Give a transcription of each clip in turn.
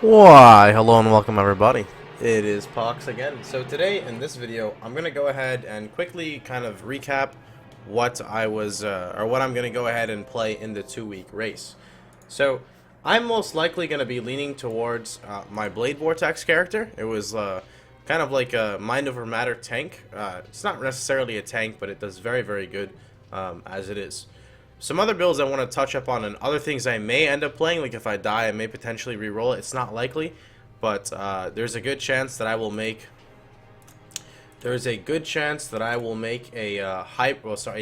Why, hello and welcome everybody. It is Pohx again. So today in this video, I'm going to go ahead and quickly kind of recap what what I'm going to go ahead and play in the 2-week race. So I'm most likely going to be leaning towards my Blade Vortex character. It was kind of like a Mind Over Matter tank. It's not necessarily a tank, but it does very, very good as it is. Some other builds I want to touch up on and other things I may end up playing, like if I die I may potentially re-roll it. It's not likely, but there's a good chance that I will make a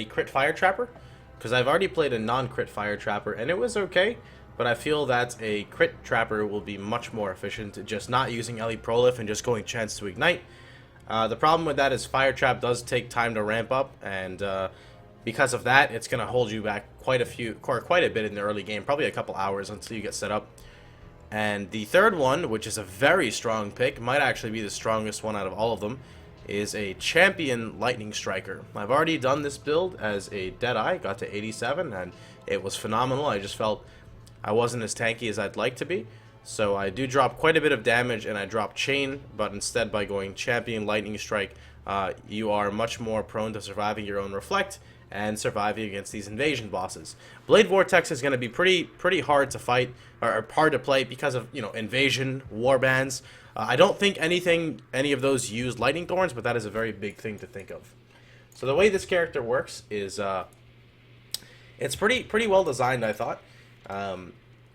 crit fire trapper, because I've already played a non-crit fire trapper and it was okay, but I feel that a crit trapper will be much more efficient, just not using Ellie Prolif and just going chance to ignite. The problem with that is fire trap does take time to ramp up, and because of that, it's going to hold you back quite a bit in the early game, probably a couple hours until you get set up. And the third one, which is a very strong pick, might actually be the strongest one out of all of them, is a champion lightning striker. I've already done this build as a Deadeye, got to 87, and it was phenomenal. I just felt I wasn't as tanky as I'd like to be. So I do drop quite a bit of damage, and I drop chain, but instead by going champion lightning strike, you are much more prone to surviving your own reflect and surviving against these invasion bosses. Blade Vortex is going to be pretty hard to fight, or hard to play, because of, invasion, warbands. I don't think any of those use lightning thorns, but that is a very big thing to think of. So the way this character works is it's pretty well designed, I thought.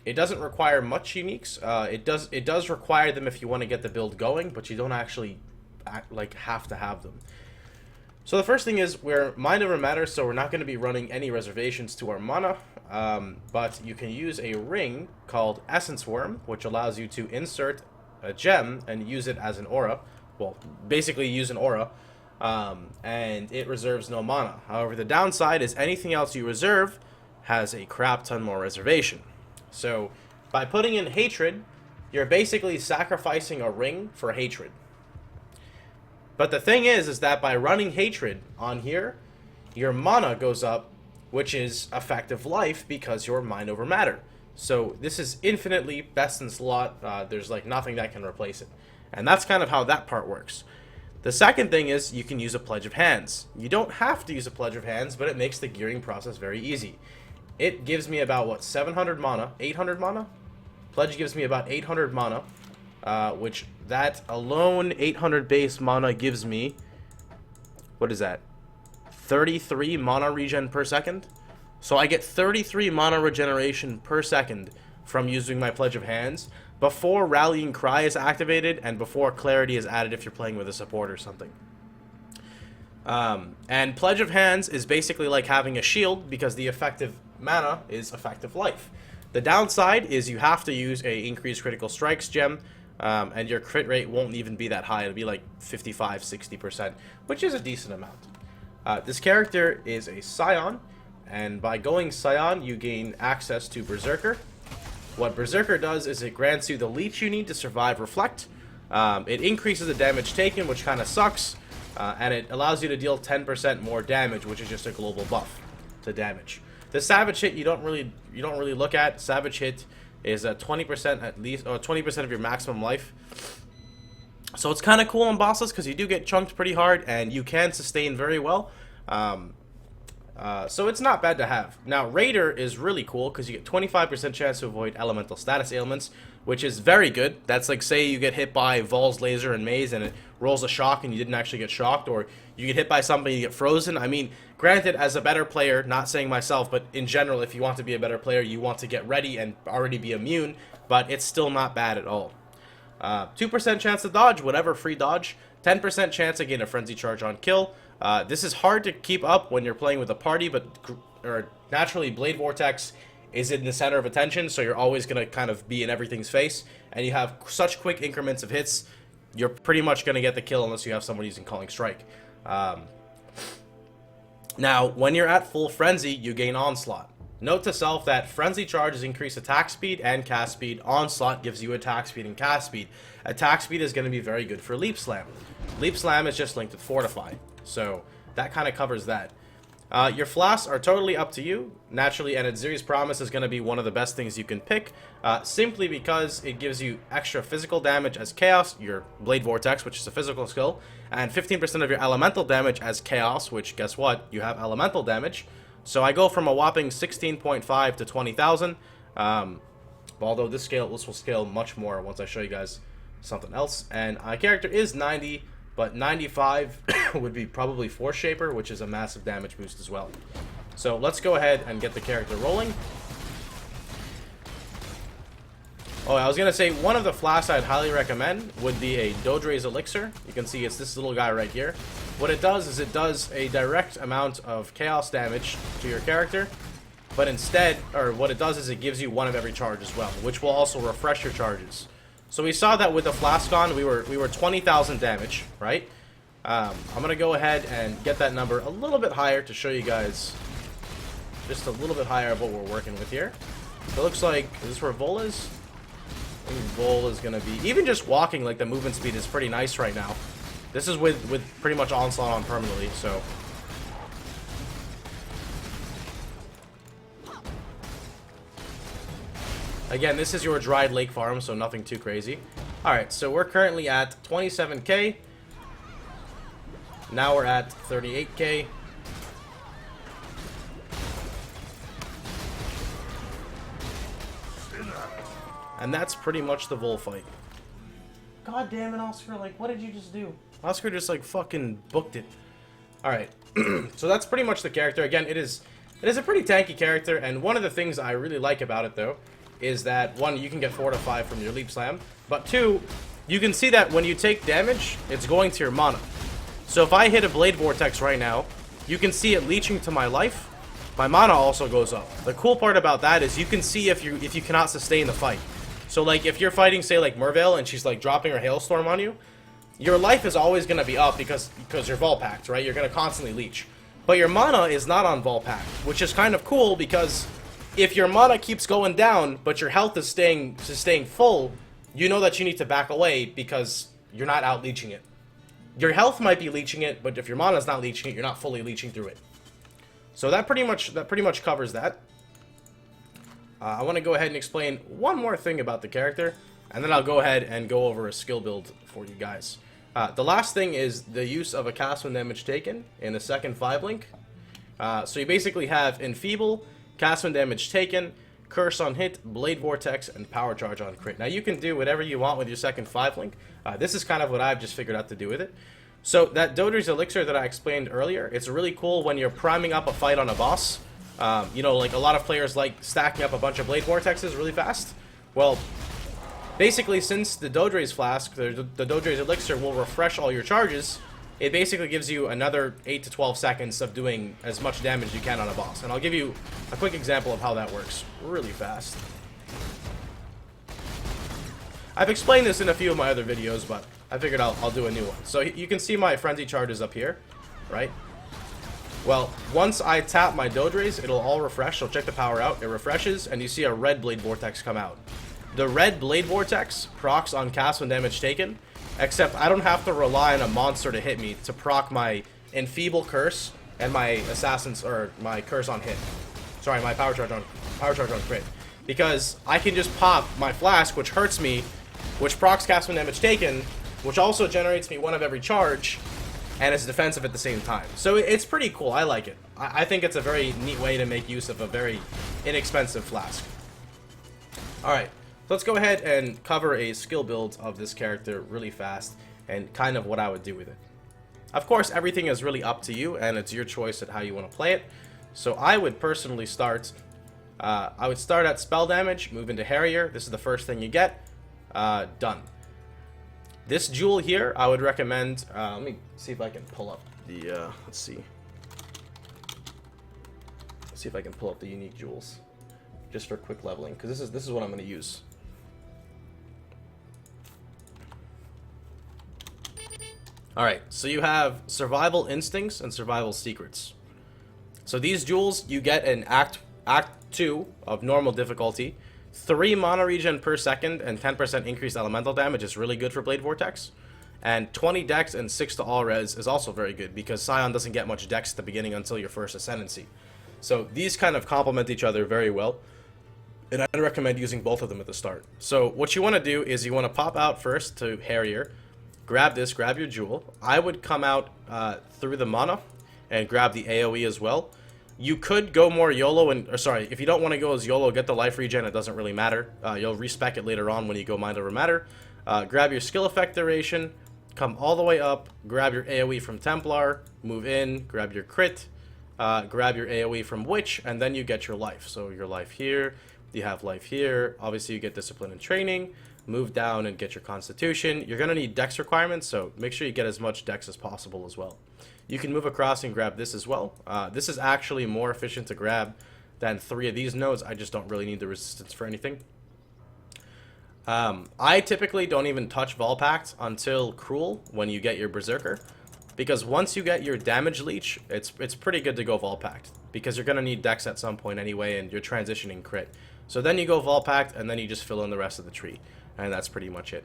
It doesn't require much uniques. It does require them if you want to get the build going, but you don't actually have to have them. So the first thing is, we're Mind Over Matter, so we're not going to be running any reservations to our mana, but you can use a ring called Essence Worm, which allows you to insert a gem and use it as an aura. Well, basically use an aura, and it reserves no mana. However, the downside is anything else you reserve has a crap ton more reservation. So by putting in Hatred, you're basically sacrificing a ring for Hatred. But the thing is that by running Hatred on here, your mana goes up, which is effective life because you're Mind Over Matter. So this is infinitely best in slot. There's like nothing that can replace it. And that's kind of how that part works. The second thing is you can use a Pledge of Hands. You don't have to use a Pledge of Hands, but it makes the gearing process very easy. It gives me about, what, 700 mana? 800 mana? Pledge gives me about 800 mana. Which that alone 800 base mana gives me, what is that, 33 mana regen per second. So I get 33 mana regeneration per second from using my Pledge of Hands before Rallying Cry is activated and before Clarity is added if you're playing with a support or something. And Pledge of Hands is basically like having a shield, because the effective mana is effective life. The downside is you have to use a increased critical strikes gem, and your crit rate won't even be that high. It'll be like 55-60%, which is a decent amount. This character is a Scion, and by going Scion, you gain access to Berserker. What Berserker does is it grants you the leech you need to survive Reflect. It increases the damage taken, which kind of sucks, and it allows you to deal 10% more damage, which is just a global buff to damage. The Savage Hit you don't really look at. Savage Hit is 20% at least, or 20% of your maximum life. So it's kind of cool on bosses because you do get chunked pretty hard and you can sustain very well. So it's not bad to have. Now, Raider is really cool because you get 25% chance to avoid elemental status ailments, which is very good. That's like, say you get hit by Vol's laser and maze and it rolls a shock and you didn't actually get shocked, or you get hit by somebody and you get frozen. I mean, granted, as a better player, not saying myself, but in general, if you want to be a better player, you want to get ready and already be immune, but it's still not bad at all. 2% chance to dodge, whatever, free dodge. 10% chance to gain a frenzy charge on kill. This is hard to keep up when you're playing with a party, but naturally Blade Vortex is in the center of attention, so you're always going to kind of be in everything's face, and you have such quick increments of hits, you're pretty much going to get the kill unless you have someone using Calling Strike. Now, when you're at full Frenzy, you gain Onslaught. Note to self that Frenzy charges increase attack speed and cast speed. Onslaught gives you attack speed and cast speed. Attack speed is going to be very good for Leap Slam. Leap Slam is just linked with Fortify, so that kind of covers that. Your flasks are totally up to you, naturally, and Adziri's Promise is going to be one of the best things you can pick, simply because it gives you extra physical damage as Chaos, your Blade Vortex, which is a physical skill, and 15% of your elemental damage as Chaos, which, guess what, you have elemental damage. So I go from a whopping 16.5 to 20,000, although this will scale much more once I show you guys something else. And my character is 90, but 95 would be probably Force Shaper, which is a massive damage boost as well. So let's go ahead and get the character rolling. Oh, I was going to say, one of the flasks I'd highly recommend would be a Dodre's Elixir. You can see it's this little guy right here. What it does is it does a direct amount of chaos damage to your character, but instead, or what it does is it gives you one of every charge as well, which will also refresh your charges. So we saw that with the flask on, we were 20,000 damage, right? I'm going to go ahead and get that number a little bit higher to show you guys just a little bit higher of what we're working with here. So it looks like, is this where Vol is? I think Vol is going to be, even just walking, like the movement speed is pretty nice right now. This is with pretty much Onslaught on permanently, so. Again, this is your dried lake farm, so nothing too crazy. Alright, so we're currently at 27k. Now we're at 38k. And that's pretty much the Vol fight. God damn it, Oscar, like, what did you just do? Oscar just, like, fucking booked it. Alright, so that's pretty much the character. Again, it is a pretty tanky character, and one of the things I really like about it, though, is that, one, you can get 4 to 5 from your Leap Slam, but two, you can see that when you take damage, it's going to your mana. So if I hit a Blade Vortex right now, you can see it leeching to my life. My mana also goes up. The cool part about that is you can see if you cannot sustain the fight. So, like, if you're fighting, say, like, Merveil, and she's, like, dropping her Hailstorm on you, your life is always going to be up because you're Vol-Packed, right? You're going to constantly leech. But your mana is not on Vol-Packed, which is kind of cool because if your mana keeps going down, but your health is staying full, you know that you need to back away because you're not out leeching it. Your health might be leeching it, but if your mana is not leeching it, you're not fully leeching through it. So that pretty much covers that. I want to go ahead and explain one more thing about the character, and then I'll go ahead and go over a skill build for you guys. The last thing is the use of a cast when damage taken in the second 5-link. So you basically have Enfeeble, cast when damage taken, Curse on hit, Blade Vortex, and Power Charge on crit. Now you can do whatever you want with your second 5-link. This is kind of what I've just figured out to do with it. So that Dodre's Elixir that I explained earlier, it's really cool when you're priming up a fight on a boss. You know, like a lot of players like stacking up a bunch of Blade Vortexes really fast. Well, basically, since the Dodre's Flask, the Dodre's Elixir will refresh all your charges, it basically gives you another 8 to 12 seconds of doing as much damage as you can on a boss. And I'll give you a quick example of how that works really fast. I've explained this in a few of my other videos, but I figured I'll do a new one. So you can see my Frenzy charges up here, right? Well, once I tap my Dodre's, it'll all refresh. So check the power out. It refreshes, and you see a red Blade Vortex come out. The red Blade Vortex procs on cast when damage taken, except I don't have to rely on a monster to hit me to proc my Enfeeble Curse and my Assassin's, or my Curse on hit. Sorry, my Power Charge on crit. Because I can just pop my Flask, which hurts me, which procs cast when damage taken, which also generates me one of every charge, and it's defensive at the same time. So it's pretty cool. I like it. I think it's a very neat way to make use of a very inexpensive Flask. Alright, so let's go ahead and cover a skill build of this character really fast, and kind of what I would do with it. Of course, everything is really up to you, and it's your choice at how you want to play it. So I would personally start, at spell damage, move into Harrier. This is the first thing you get. Done. This jewel here, I would recommend, let me see if I can pull up the, let's see if I can pull up the unique jewels, just for quick leveling, because this is what I'm going to use. Alright, so you have Survival Instincts and Survival Secrets. So these jewels, you get in Act 2 of normal difficulty. 3 mana regen per second and 10% increased elemental damage is really good for Blade Vortex. And 20 dex and 6 to all res is also very good because Scion doesn't get much dex at the beginning until your first Ascendancy. So these kind of complement each other very well. And I'd recommend using both of them at the start. So what you want to do is you want to pop out first to Harrier, grab this, grab your jewel. I would come out through the mana and grab the AoE as well. You could go more YOLO, if you don't want to go as YOLO, get the life regen, it doesn't really matter. You'll respec it later on when you go Mind Over Matter. Grab your skill effect duration, come all the way up, grab your AoE from Templar, move in, grab your crit, grab your AoE from Witch, and then you get your life. So your life here, you have life here, obviously you get Discipline and Training, move down and get your Constitution. You're going to need dex requirements, so make sure you get as much dex as possible as well. You can move across and grab this as well. This is actually more efficient to grab than 3 of these nodes. I just don't really need the resistance for anything. I typically don't even touch Volpact until Cruel when you get your Berserker. Because once you get your Damage Leech, it's pretty good to go Volpact. Because you're going to need dex at some point anyway, and you're transitioning crit. So then you go Volpact, and then you just fill in the rest of the tree. And that's pretty much it.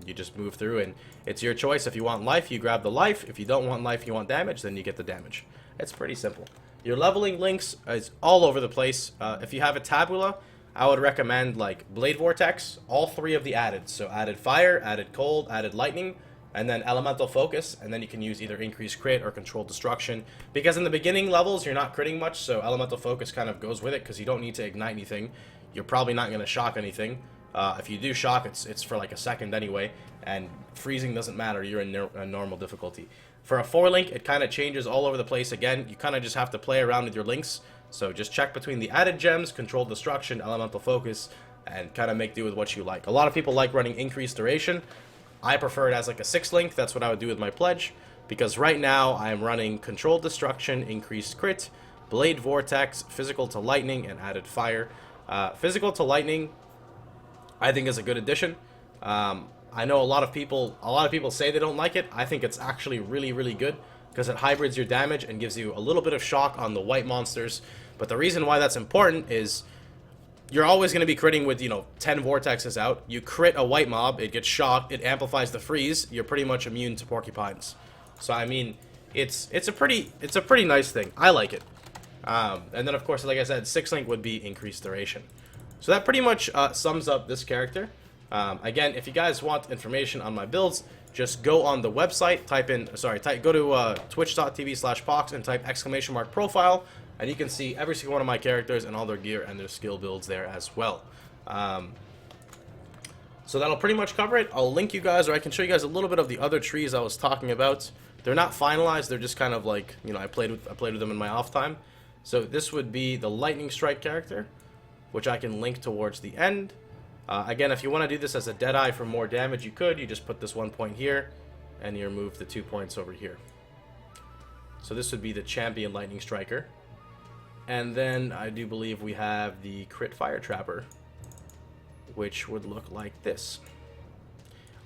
You just move through, and it's your choice. If you want life, you grab the life. If you don't want life, you want damage, then you get the damage. It's pretty simple. Your leveling links is all over the place. If you have a Tabula, I would recommend like Blade Vortex, all 3 of the added. So added fire, added cold, added lightning, and then elemental focus, and then you can use either increased crit or controlled destruction. Because in the beginning levels, you're not critting much, so elemental focus kind of goes with it because you don't need to ignite anything. You're probably not going to shock anything. If you do shock, it's for like a second anyway, and freezing doesn't matter. You're in a normal difficulty. For a 4-link, it kind of changes all over the place again. You kind of just have to play around with your links. So just check between the added gems, controlled destruction, elemental focus, and kind of make do with what you like. A lot of people like running increased duration. I prefer it as like a 6-link. That's what I would do with my pledge, because right now I am running controlled destruction, increased crit, blade vortex, physical to lightning, and added fire. Physical to lightning, I think, is a good addition. I know a lot of people say they don't like it. I think it's actually really, really good because it hybrids your damage and gives you a little bit of shock on the white monsters. But the reason why that's important is you're always going to be critting with, 10 vortexes out. You crit a white mob, it gets shocked, it amplifies the freeze. You're pretty much immune to porcupines. So I mean, it's a pretty nice thing. I like it. And then of course, like I said, 6-link would be increased duration. So that pretty much sums up this character. Again, if you guys want information on my builds, just go on the website, go to twitch.tv/Pohx and type !profile, and you can see every single one of my characters and all their gear and their skill builds there as well. So that'll pretty much cover it. I'll link you guys, or I can show you guys a little bit of the other trees I was talking about. They're not finalized, they're just kind of like, I played with them in my off time. So this would be the Lightning Strike character, which I can link towards the end. Again, if you want to do this as a Deadeye for more damage, you could. You just put this 1 point here, and you remove the 2 points over here. So this would be the Champion Lightning Striker. And then I do believe we have the Crit Fire Trapper, which would look like this.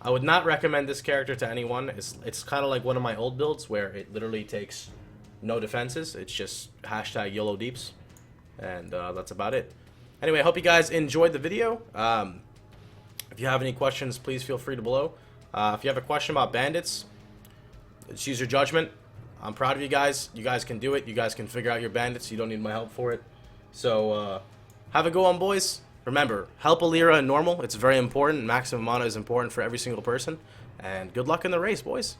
I would not recommend this character to anyone. It's kind of like one of my old builds where it literally takes no defenses. It's just hashtag YOLO Deeps, and that's about it. Anyway, I hope you guys enjoyed the video. If you have any questions, please feel free to below. If you have a question about bandits, just use your judgment. I'm proud of you guys. You guys can do it. You guys can figure out your bandits. You don't need my help for it. So, have a go on, boys. Remember, help Alira in normal. It's very important. Maximum mana is important for every single person. And good luck in the race, boys.